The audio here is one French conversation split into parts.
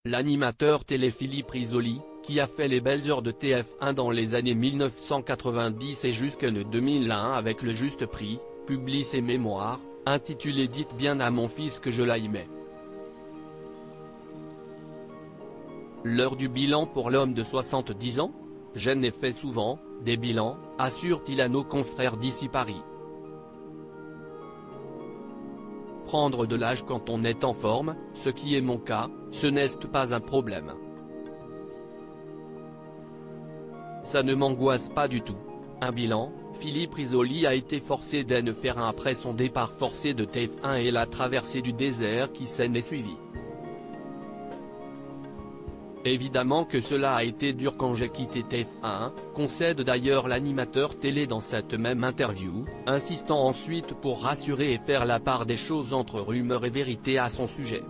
L'animateur télé Philippe Risoli, qui a fait les belles heures de TF1 dans les années 1990 et jusqu'en 2001 avec le Juste Prix, publie ses mémoires, intitulées « Dites bien à mon fils que je l'aimais ». L'heure du bilan pour l'homme de 70 ans ? Je n'ai fait souvent, des bilans, assure-t-il à nos confrères d'ici Paris. Prendre de l'âge quand on est en forme, ce qui est mon cas, ce n'est pas un problème. Ça ne m'angoisse pas du tout. Un bilan, Philippe Risoli a été forcé d'en faire un après son départ forcé de TF1 et la traversée du désert qui s'en est suivie. Évidemment que cela a été dur quand j'ai quitté TF1, concède d'ailleurs l'animateur télé dans cette même interview, insistant ensuite pour rassurer et faire la part des choses entre rumeurs et vérité à son sujet.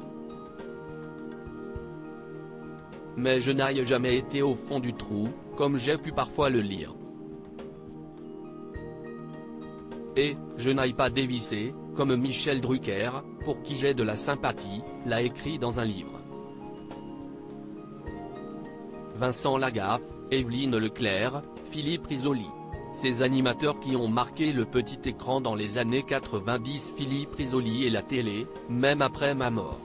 Mais je n'ai jamais été au fond du trou, comme j'ai pu parfois le lire. Et, je n'ai pas dévissé, comme Michel Drucker, pour qui j'ai de la sympathie, l'a écrit dans un livre. Vincent Lagaffe, Evelyne Leclerc, Philippe Risoli. Ces animateurs qui ont marqué le petit écran dans les années 90. Philippe Risoli et la télé, même après ma mort.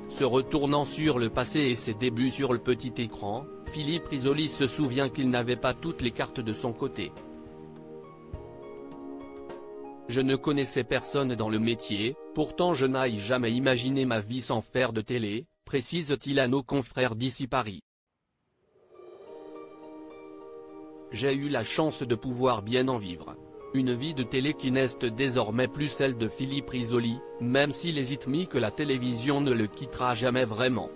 Se retournant sur le passé et ses débuts sur le petit écran, Philippe Risoli se souvient qu'il n'avait pas toutes les cartes de son côté. Je ne connaissais personne dans le métier, pourtant je n'ai jamais imaginé ma vie sans faire de télé, précise-t-il à nos confrères d'ici Paris. J'ai eu la chance de pouvoir bien en vivre. Une vie de télé qui n'est désormais plus celle de Philippe Risoli, même s'il hésite que la télévision ne le quittera jamais vraiment.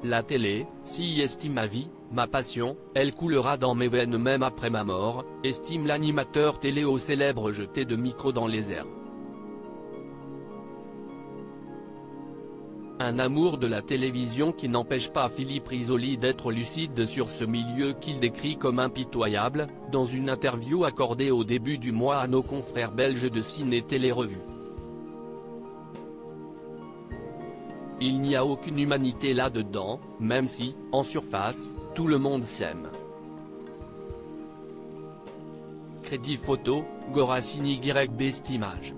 La télé, si estime ma vie, ma passion, elle coulera dans mes veines même après ma mort, estime l'animateur télé au célèbre jeté de micro dans les airs. Un amour de la télévision qui n'empêche pas Philippe Risoli d'être lucide sur ce milieu qu'il décrit comme impitoyable, dans une interview accordée au début du mois à nos confrères belges de Ciné Télé Revue. Il n'y a aucune humanité là-dedans, même si, en surface, tout le monde s'aime. Crédit photo, Gora signe YB cette image.